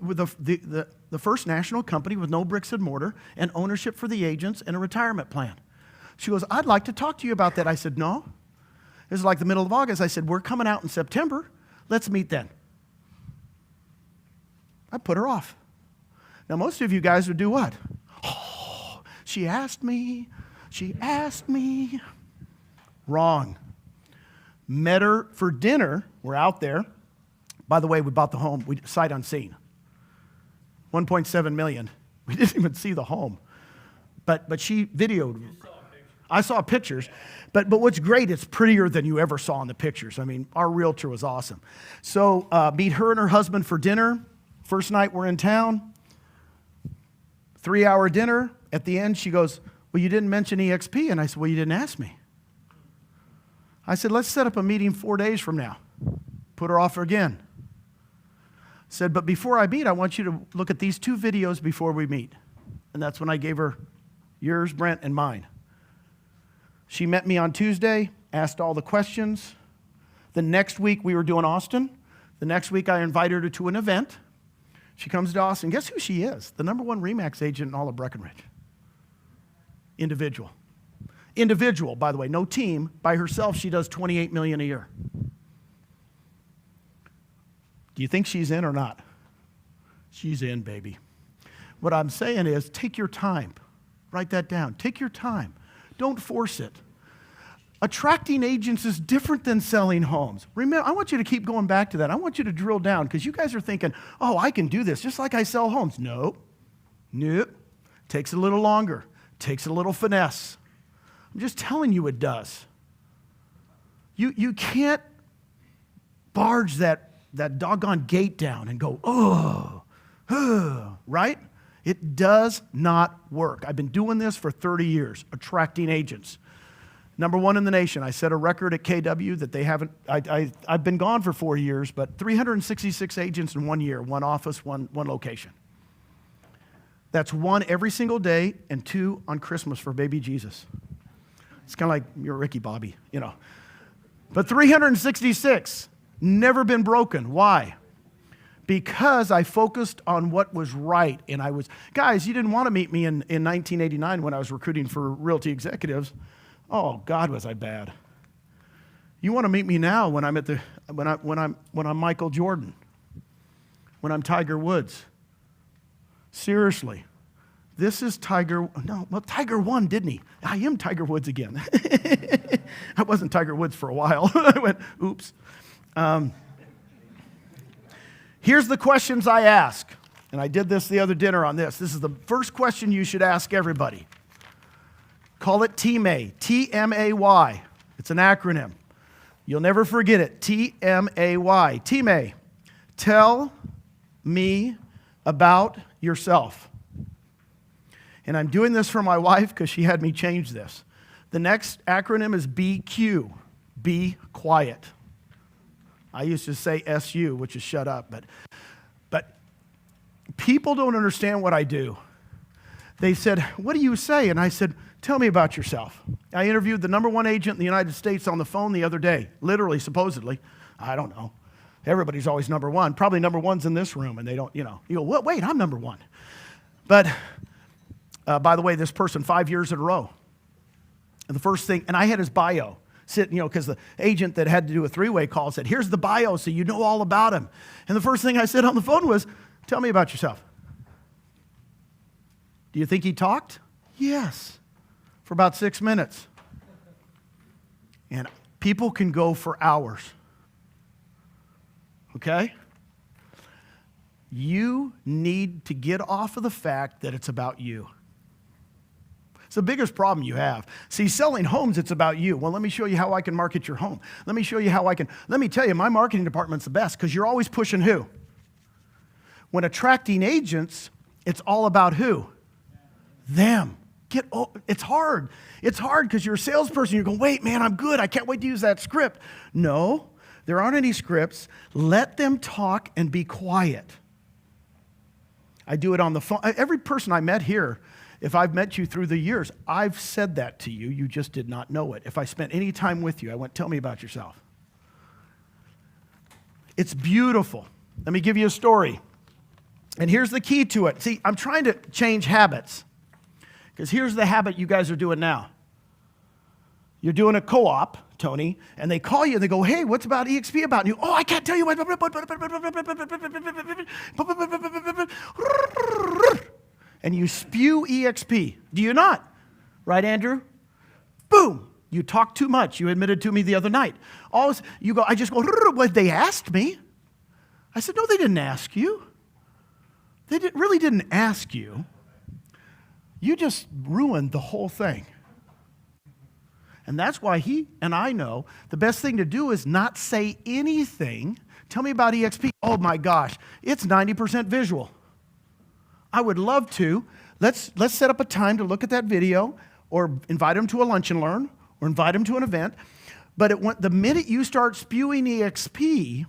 the first national company with no bricks and mortar and ownership for the agents and a retirement plan. She goes, I'd like to talk to you about that. I said, no. This is like the middle of August. I said, we're coming out in September. Let's meet then. I put her off. Now, most of you guys would do what? Oh, she asked me. She asked me. Wrong. Met her for dinner. We're out there. By the way, we bought the home. We sight unseen. 1.7 million. We didn't even see the home. But she videoed. I saw pictures. But what's great, it's prettier than you ever saw in the pictures. I mean, our realtor was awesome. So meet her and her husband for dinner. First night we're in town. 3-hour dinner. At the end, she goes, well, you didn't mention eXp. And I said, well, you didn't ask me. I said, let's set up a meeting 4 days from now. Put her off again. Said, but before I meet, I want you to look at these 2 videos before we meet. And that's when I gave her yours, Brent, and mine. She met me on Tuesday, asked all the questions. The next week, we were doing Austin. The next week, I invited her to an event. She comes to Austin. Guess who she is? The #1 RE/MAX agent in all of Breckenridge. Individual. Individual, by the way, no team. By herself, she does $28 million a year. Do you think she's in or not? She's in, baby. What I'm saying is, take your time. Write that down. Take your time. Don't force it. Attracting agents is different than selling homes. Remember, I want you to keep going back to that. I want you to drill down because you guys are thinking, oh, I can do this just like I sell homes. No. Nope. Takes a little longer. Takes a little finesse. I'm just telling you it does. You can't barge that doggone gate down and go, right? It does not work. I've been doing this for 30 years, attracting agents. #1 in the nation. I set a record at KW that they haven't, I've been gone for 4 years, but 366 agents in 1 year, 1 office, one location. That's 1 every single day and 2 on Christmas for baby Jesus. It's kind of like you're Ricky Bobby, you know. But 366, never been broken. Why? Because I focused on what was right. And I was, guys, you didn't want to meet me in 1989 when I was recruiting for Realty executives. Oh, God, was I bad. You want to meet me now when I'm at the, when I'm Michael Jordan, when I'm Tiger Woods. Seriously. This is Tiger, no, well, Tiger won, didn't he? I am Tiger Woods again. I wasn't Tiger Woods for a while. I went, oops. Here's the questions I ask. And I did this the other dinner on this. This is the first question you should ask everybody. Call it TMAY, T-M-A-Y. It's an acronym. You'll never forget it, T-M-A-Y. TMAY, tell me about yourself. And I'm doing this for my wife because she had me change this. The next acronym is BQ, be quiet. I used to say SU, which is shut up, but people don't understand what I do. They said, what do you say? And I said, tell me about yourself. I interviewed the #1 agent in the United States on the phone the other day, literally, supposedly. I don't know. Everybody's always #1. Probably #1's in this room, and they don't, you know. You go, well, wait, I'm #1. But by the way, this person 5 years in a row. And the first thing, and I had his bio. Sit, you know, because the agent that had to do a 3-way call said, here's the bio so you know all about him. And the first thing I said on the phone was, tell me about yourself. Do you think he talked? Yes, for about 6 minutes. And people can go for hours. Okay? You need to get off of the fact that it's about you. It's the biggest problem you have. See, selling homes, it's about you. Well, let me show you how I can market your home. Let me show you how I can. Let me tell you, my marketing department's the best because you're always pushing who? When attracting agents, it's all about who? Them. It's hard. It's hard because you're a salesperson. You're going, wait, man, I'm good. I can't wait to use that script. No, there aren't any scripts. Let them talk and be quiet. I do it on the phone. Every person I met here, if I've met you through the years, I've said that to you. You just did not know it. If I spent any time with you, I went, tell me about yourself. It's beautiful. Let me give you a story. And here's the key to it. See, I'm trying to change habits. Because here's the habit you guys are doing now. You're doing a co-op Tony, and they call you and they go, hey, what's about eXp about? And you, oh, I can't tell you what. And you spew eXp. Do you not? Right, Andrew? Boom. You talk too much. You admitted to me the other night. You go, I just go, well, they asked me. I said, no, they didn't ask you. They really didn't ask you. You just ruined the whole thing. And that's why he and I know the best thing to do is not say anything. Tell me about eXp. Oh my gosh, it's 90% visual. I would love to. Let's set up a time to look at that video or invite them to a lunch and learn or invite them to an event. But the minute you start spewing eXp,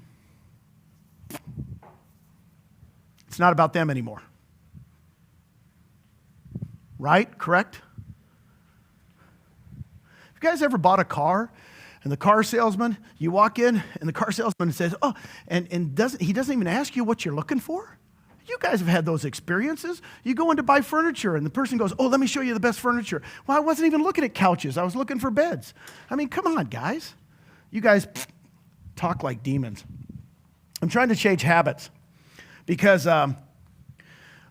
it's not about them anymore. Right? Correct? Have you guys ever bought a car and the car salesman, you walk in and the car salesman says, oh, and he doesn't even ask you what you're looking for? You guys have had those experiences. You go in to buy furniture and the person goes, oh, let me show you the best furniture. Well, I wasn't even looking at couches. I was looking for beds. I mean, come on, guys. You guys talk like demons. I'm trying to change habits because a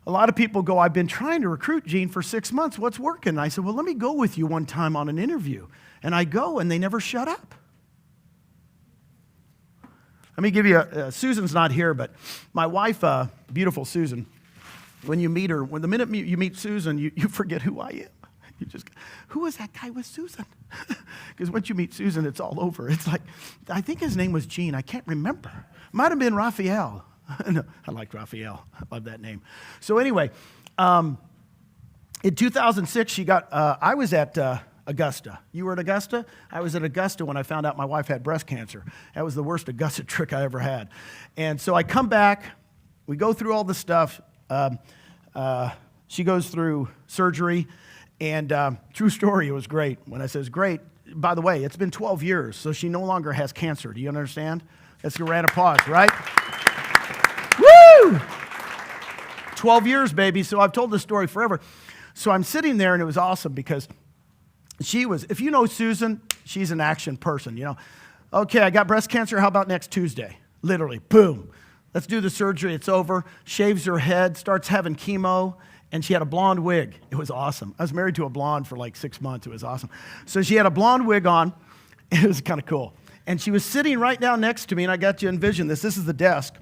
lot of people go, I've been trying to recruit Gene for 6 months. What's working? And I said, well, let me go with you one time on an interview. And I go, and they never shut up. Let me give you Susan's not here, but my wife, beautiful Susan, when you meet her, the minute you meet Susan, you forget who I am. You just, who was that guy with Susan? Because once you meet Susan, it's all over. It's like, I think his name was Gene. I can't remember. Might have been Raphael. No, I liked Raphael. I love that name. So anyway, in 2006, I was at Augusta. You were at Augusta? I was at Augusta when I found out my wife had breast cancer. That was the worst Augusta trick I ever had. And so I come back. We go through all the stuff. She goes through surgery. And true story, it was great. When I says great, by the way, it's been 12 years, so she no longer has cancer. Do you understand? That's a round of applause, right? Woo! 12 years, baby. So I've told this story forever. So I'm sitting there, and it was awesome because she was, if you know Susan, she's an action person, you know. Okay, I got breast cancer. How about next Tuesday? Literally, boom. Let's do the surgery. It's over. Shaves her head, starts having chemo, and she had a blonde wig. It was awesome. I was married to a blonde for like 6 months. It was awesome. So she had a blonde wig on. It was kind of cool. And she was sitting right down next to me, and I got you envision this. This is the desk.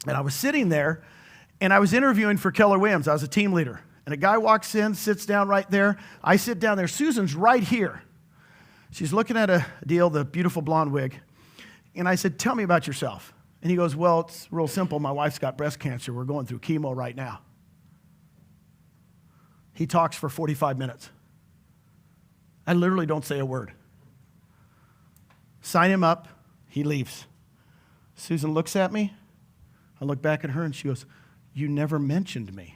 And I was sitting there, and I was interviewing for Keller Williams. I was a team leader. And a guy walks in, sits down right there. I sit down there. Susan's right here. She's looking at a deal, the beautiful blonde wig. And I said, tell me about yourself. And he goes, well, it's real simple. My wife's got breast cancer. We're going through chemo right now. He talks for 45 minutes. I literally don't say a word. Sign him up. He leaves. Susan looks at me. I look back at her, and she goes, you never mentioned me.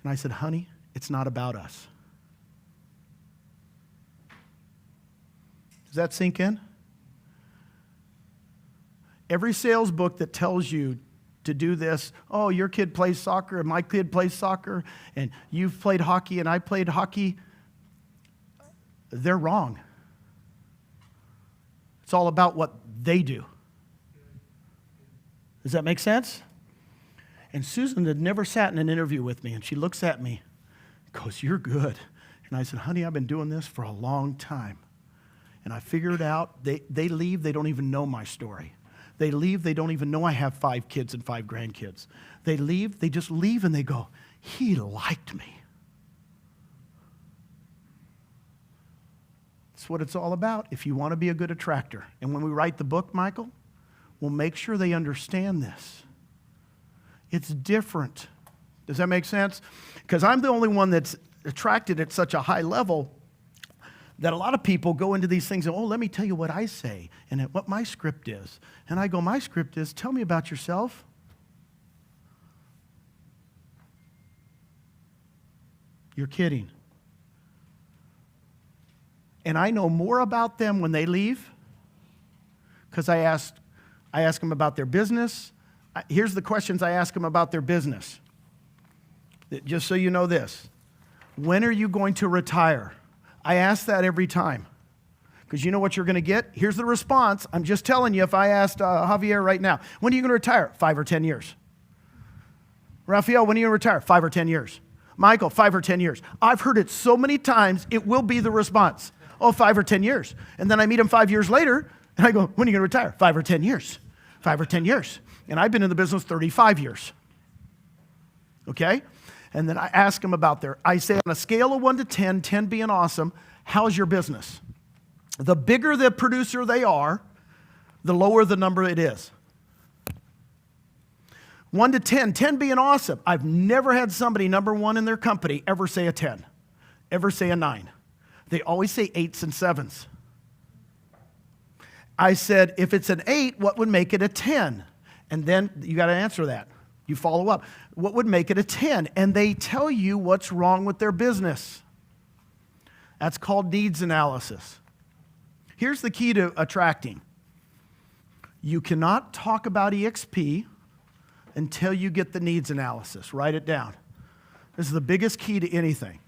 And I said, honey, it's not about us. Does that sink in? Every sales book that tells you to do this, oh, your kid plays soccer and my kid plays soccer and you've played hockey and I played hockey, they're wrong. It's all about what they do. Does that make sense? And Susan had never sat in an interview with me, and she looks at me and goes, you're good. And I said, honey, I've been doing this for a long time. And I figured out, they leave, they don't even know my story. They leave, they don't even know I have 5 kids and 5 grandkids. They leave, they just leave, and they go, he liked me. That's what it's all about if you want to be a good attractor. And when we write the book, Michael, we'll make sure they understand this. It's different. Does that make sense? Because I'm the only one that's attracted at such a high level that a lot of people go into these things and, oh, let me tell you what I say and what my script is. And I go, my script is, tell me about yourself. You're kidding. And I know more about them when they leave because I ask them about their business. Here's the questions I ask them about their business. Just so you know this. When are you going to retire? I ask that every time. Because you know what you're going to get? Here's the response. I'm just telling you, if I asked Javier right now, when are you going to retire? 5 or 10 years. Raphael, when are you going to retire? 5 or 10 years. Michael, 5 or 10 years. I've heard it so many times, it will be the response. Oh, 5 or 10 years. And then I meet him 5 years later, and I go, when are you going to retire? 5 or 10 years. 5 or 10 years. And I've been in the business 35 years. Okay? And then I ask him about I say on a scale of 1 to 10, 10 being awesome, how's your business? The bigger the producer they are, the lower the number it is. 1 to 10, 10 being awesome. I've never had somebody number one in their company ever say a 10, ever say a 9. They always say 8s and 7s. I said, if it's an 8, what would make it a 10? And then you got to answer that. You follow up. What would make it a 10? And they tell you what's wrong with their business. That's called needs analysis. Here's the key to attracting. You cannot talk about eXp until you get the needs analysis. Write it down. This is the biggest key to anything.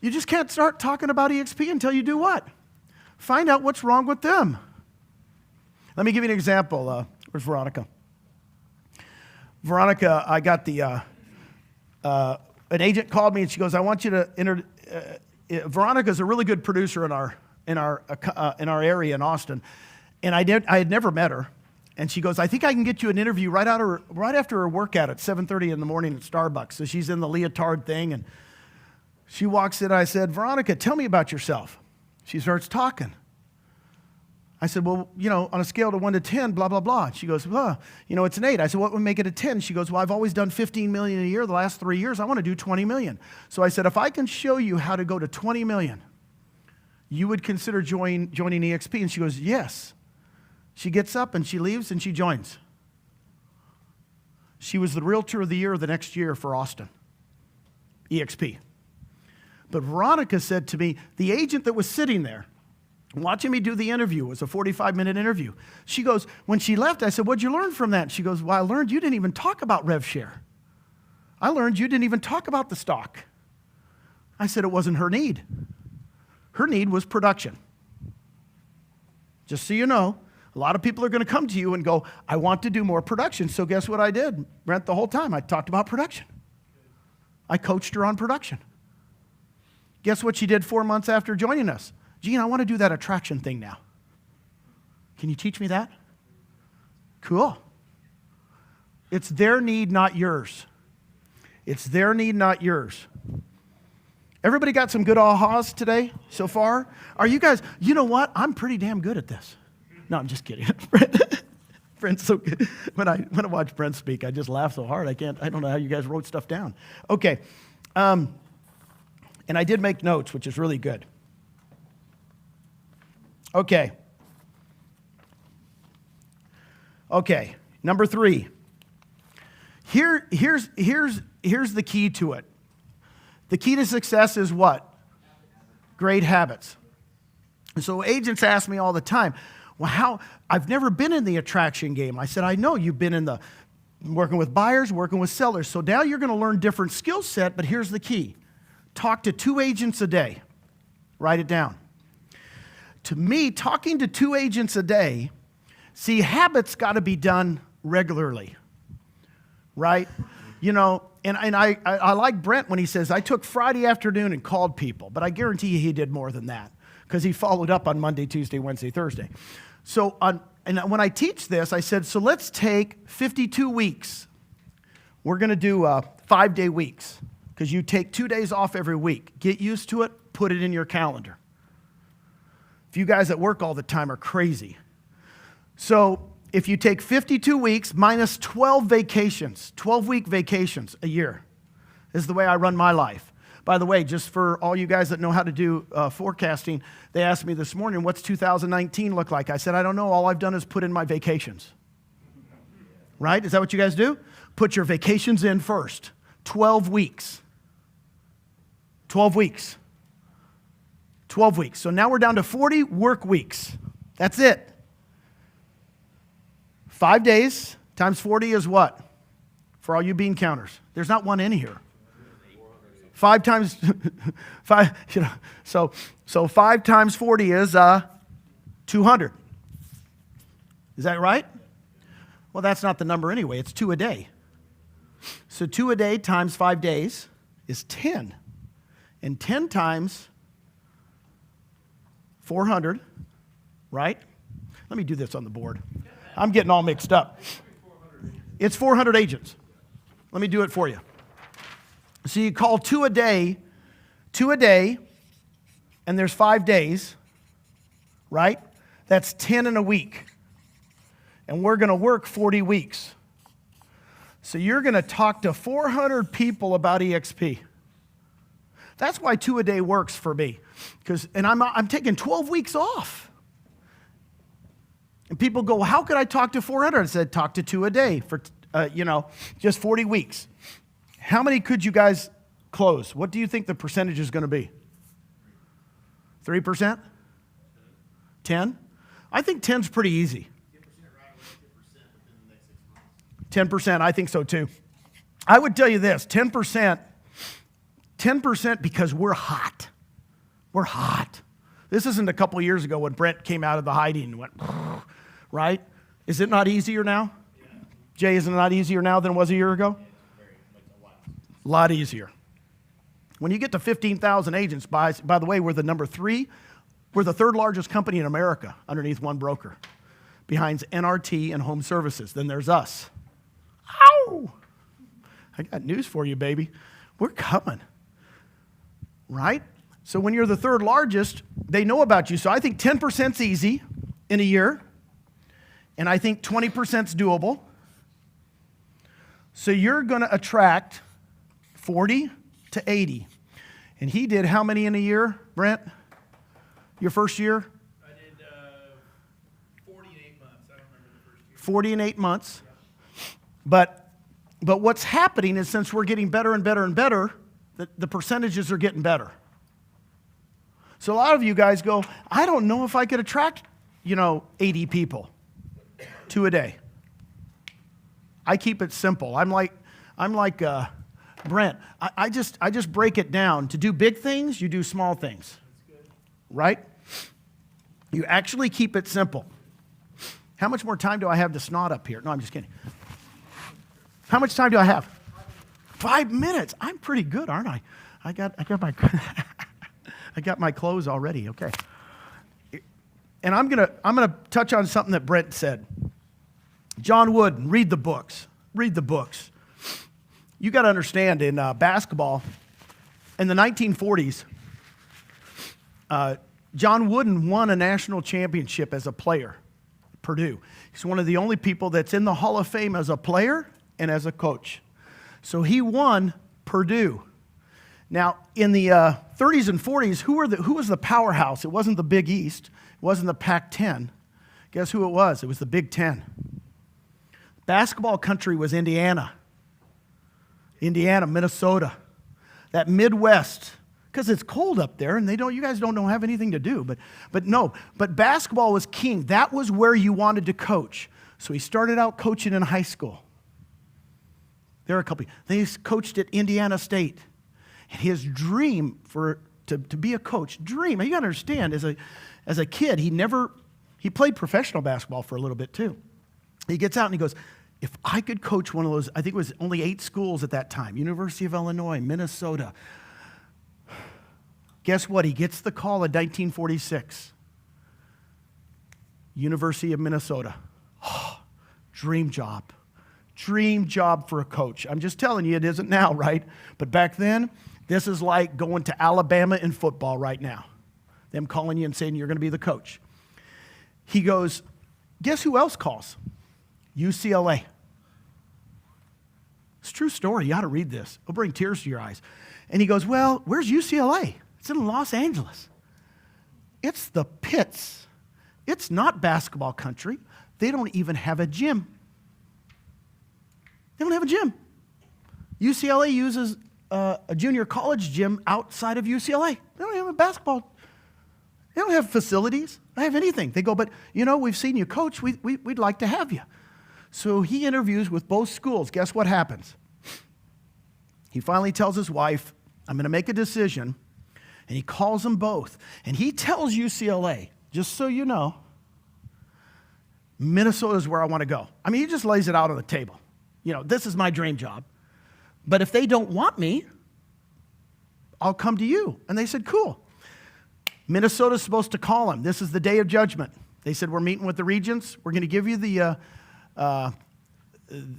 You just can't start talking about eXp until you do what? Find out what's wrong with them. Let me give you an example. Where's Veronica? Veronica, I got an agent called me and she goes, I want you to Veronica's a really good producer in our area in Austin, and I had never met her, and she goes, I think I can get you an interview right after her workout at 7:30 in the morning at Starbucks. So she's in the leotard thing, and she walks in. I said, Veronica, tell me about yourself. She starts talking. I said, well, on a scale of 1 to 10, blah, blah, blah. She goes, well, it's an 8. I said, what would make it a 10? She goes, well, I've always done $15 million a year the last 3 years. I want to do $20 million. So I said, if I can show you how to go to $20 million, you would consider joining eXp? And she goes, yes. She gets up and she leaves and she joins. She was the Realtor of the Year the next year for Austin, eXp. But Veronica said to me, the agent that was sitting there, watching me do the interview, was a 45-minute interview. She goes, when she left, I said, what'd you learn from that? She goes, well, I learned you didn't even talk about rev share. I learned you didn't even talk about the stock. I said, it wasn't her need. Her need was production. Just so you know, a lot of people are going to come to you and go, I want to do more production. So guess what I did, Brent, the whole time? I talked about production. I coached her on production. Guess what she did 4 months after joining us? Gene, I want to do that attraction thing now. Can you teach me that? Cool. It's their need, not yours. It's their need, not yours. Everybody got some good ahas today so far? Are you guys, you know what? I'm pretty damn good at this. No, I'm just kidding. Brent's so good. When I watch Brent speak, I just laugh so hard. I don't know how you guys wrote stuff down. Okay. And I did make notes, which is really good. Okay. Number 3. Here's the key to it. The key to success is what? Great habits. And so agents ask me all the time, well, I've never been in the attraction game. I said, I know you've been in the working with buyers, working with sellers. So now you're going to learn different skill set, but here's the key. Talk to 2 agents a day. Write it down. To me, talking to 2 agents a day, see, habits got to be done regularly, right? And I like Brent when he says, I took Friday afternoon and called people, but I guarantee you he did more than that because he followed up on Monday, Tuesday, Wednesday, Thursday. So and when I teach this, I said, so let's take 52 weeks. We're going to do 5-day weeks because you take 2 days off every week. Get used to it. Put it in your calendar. If you guys that work all the time are crazy. So if you take 52 weeks minus 12 vacations, 12-week vacations a year is the way I run my life. By the way, just for all you guys that know how to do forecasting, they asked me this morning, what's 2019 look like? I said, I don't know. All I've done is put in my vacations. Right? Is that what you guys do? Put your vacations in first. 12 weeks. 12 weeks. 12 weeks. So now we're down to 40 work weeks. That's it. 5 days times 40 is what? For all you bean counters. There's not one in here. 5 times, 5, so 5 times 40 is 200. Is that right? Well, that's not the number anyway. It's 2 a day. So 2 a day times 5 days is 10. And 10 times 400, right? Let me do this on the board. I'm getting all mixed up. It's 400 agents. Let me do it for you. So you call 2 a day, and there's 5 days, right? That's 10 in a week. And we're going to work 40 weeks. So you're going to talk to 400 people about eXp. That's why 2 a day works for me. And I'm taking 12 weeks off. And people go, well, how could I talk to 400? I said, talk to 2 a day for, just 40 weeks. How many could you guys close? What do you think the percentage is going to be? 3%? 10? I think 10's pretty easy. 10%, I think so too. I would tell you this, 10% because we're hot. We're hot. This isn't a couple years ago when Brent came out of the hiding and went, right? Is it not easier now? Yeah. Jay, is it not easier now than it was a year ago? A lot easier. When you get to 15,000 agents, by the way, we're the number 3. We're the 3rd largest company in America underneath one broker, behind NRT and Home Services. Then there's us. Ow! I got news for you, baby. We're coming. Right? So when you're the 3rd largest, they know about you. So I think 10%'s easy in a year. And I think 20%'s doable. So you're going to attract 40 to 80. And he did how many in a year, Brent? Your first year? I did 40 and 8 months. I don't remember the first year. 40 and 8 months. But what's happening is since we're getting better and better and better, the percentages are getting better. So a lot of you guys go, I don't know if I could attract, 80 people, 2 a day. I keep it simple. I'm like Brent. I just break it down. To do big things, you do small things. That's good. Right? You actually keep it simple. How much more time do I have to snot up here? No, I'm just kidding. How much time do I have? 5 minutes. I'm pretty good, aren't I? I got my I got my clothes already. Okay. And I'm gonna touch on something that Brent said. John Wooden, read the books. Read the books. You got to understand, in basketball, in the 1940s, John Wooden won a national championship as a player, Purdue. He's one of the only people that's in the Hall of Fame as a player and as a coach. So he won Purdue. Now, in the 30s and 40s, who was the powerhouse? It wasn't the Big East. It wasn't the Pac-10. Guess who it was? It was the Big Ten. Basketball country was Indiana, Minnesota, that Midwest, because it's cold up there, and you guys don't have anything to do. But basketball was king. That was where you wanted to coach. So he started out coaching in high school. There are a couple. They coached at Indiana State. And his dream to be a coach, you got to understand, as a kid, he played professional basketball for a little bit too. He gets out and he goes, if I could coach one of those, I think it was only 8 schools at that time, University of Illinois, Minnesota. Guess what? He gets the call in 1946. University of Minnesota. Oh, dream job. Dream job for a coach. I'm just telling you, it isn't now, right? But back then, this is like going to Alabama in football right now. Them calling you and saying you're going to be the coach. He goes, guess who else calls? UCLA. It's a true story. You ought to read this. It'll bring tears to your eyes. And he goes, well, where's UCLA? It's in Los Angeles. It's the pits. It's not basketball country. They don't even have a gym. They don't have a gym. UCLA uses a junior college gym outside of UCLA. They don't have a basketball. They don't have facilities. They don't have anything. They go, but we've seen you coach. We'd like to have you. So he interviews with both schools. Guess what happens? He finally tells his wife, I'm going to make a decision. And he calls them both. And he tells UCLA, just so you know, Minnesota is where I want to go. I mean, he just lays it out on the table. You know, this is my dream job. But if they don't want me, I'll come to you. And they said, cool. Minnesota's supposed to call him. This is the day of judgment. They said, we're meeting with the regents. We're going to give you the,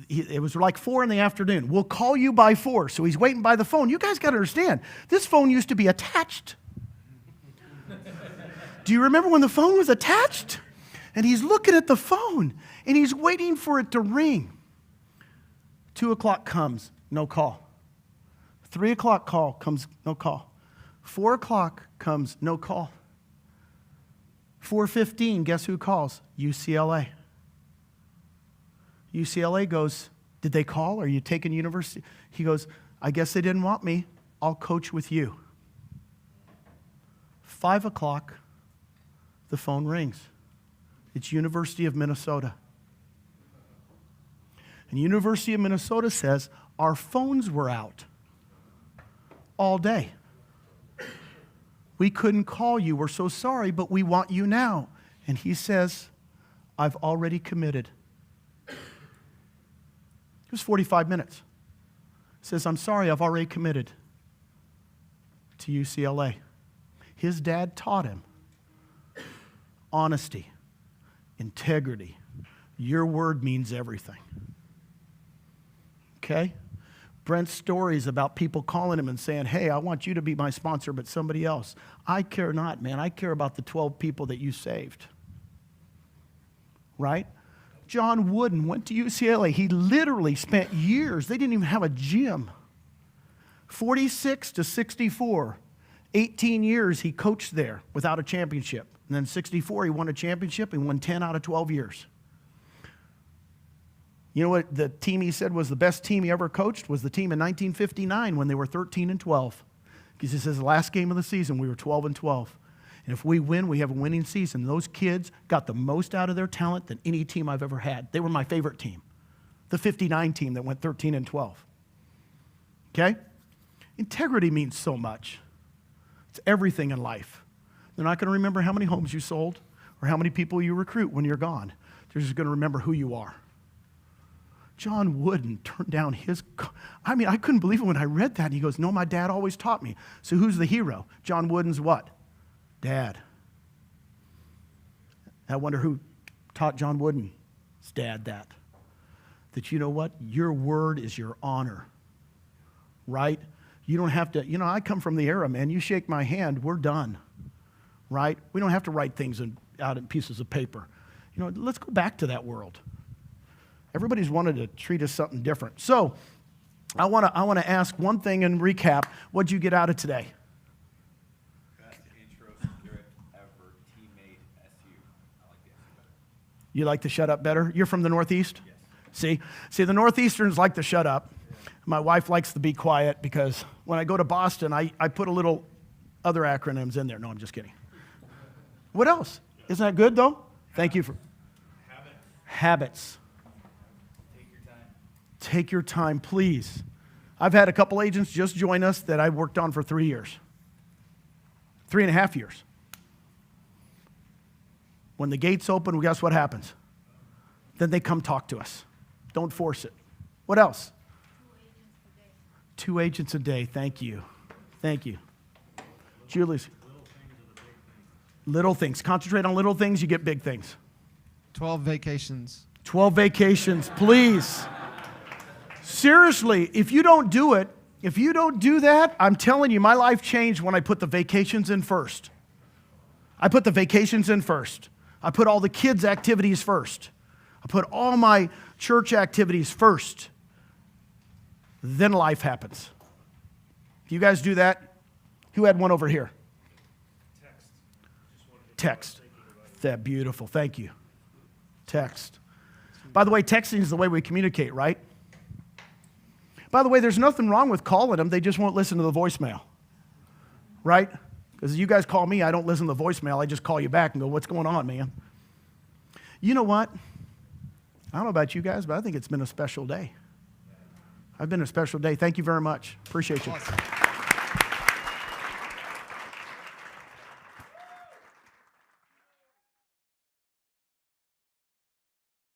it was like 4 in the afternoon. We'll call you by 4. So he's waiting by the phone. You guys got to understand, this phone used to be attached. Do you remember when the phone was attached? And he's looking at the phone, and he's waiting for it to ring. 2 o'clock comes, no call. 3 o'clock call comes, no call. 4 o'clock comes, no call. 4:15, guess who calls? UCLA. UCLA goes, did they call? Are you taking university? He goes, I guess they didn't want me. I'll coach with you. 5 o'clock, the phone rings. It's University of Minnesota. And University of Minnesota says, our phones were out all day. We couldn't call you. We're so sorry, but we want you now. And he says, I've already committed. It was 45 minutes. He says, I'm sorry, I've already committed to UCLA. His dad taught him honesty, integrity. Your word means everything. Okay? Brent's stories about people calling him and saying, hey, I want you to be my sponsor, but somebody else. I care not, man. I care about the 12 people that you saved. Right? John Wooden went to UCLA. He literally spent years. They didn't even have a gym. 46 to 64. 18 years he coached there without a championship. And then 64, he won a championship. He won 10 out of 12 years. You know what the team he said was the best team he ever coached was the team in 1959 when they were 13 and 12. Because he says the last game of the season we were 12 and 12. And if we win, we have a winning season. Those kids got the most out of their talent than any team I've ever had. They were my favorite team. The 59 team that went 13 and 12. Okay? Integrity means so much. It's everything in life. They're not going to remember how many homes you sold or how many people you recruit when you're gone. They're just going to remember who you are. John Wooden turned down his, I mean, I couldn't believe it when I read that. He goes, no, my dad always taught me. So who's the hero? John Wooden's what? Dad. I wonder who taught John Wooden's dad that. That you know what? Your word is your honor. Right? You don't have to, you know, I come from the era, man. You shake my hand, we're done. Right? We don't have to write things out in pieces of paper. You know, let's go back to that world. Everybody's wanted to treat us something different. So I want to ask one thing and recap. What'd you get out of today? Best intro script ever, teammate SU. I like the SU better. You like to shut up better? You're from the Northeast? Yes. See, the Northeasterns like to shut up. My wife likes to be quiet because when I go to Boston, I put a little other acronyms in there. No, I'm just kidding. What else? Isn't that good, though? Thank you for... Habits. Take your time, please. I've had a couple agents just join us that I worked on for 3 years. 3.5 years. When the gates open, guess what happens? Then they come talk to us. Don't force it. What else? 2 agents a day. Thank you. Thank you. Julie's. Little things. Concentrate on little things, you get big things. 12 vacations. 12 vacations, please. Seriously, if you don't do it, if you don't do that, I'm telling you, my life changed when I put the vacations in first. I put the vacations in first. I put all the kids' activities first. I put all my church activities first. Then life happens. If you guys do that, who had one over here? Text. That beautiful. Thank you. Text. By the way, texting is the way we communicate, right? By the way, there's nothing wrong with calling them. They just won't listen to the voicemail, right? Because you guys call me, I don't listen to the voicemail. I just call you back and go, what's going on, man? You know what? I don't know about you guys, but I think it's been a special day. I've been a special day. Thank you very much. Appreciate you. Awesome.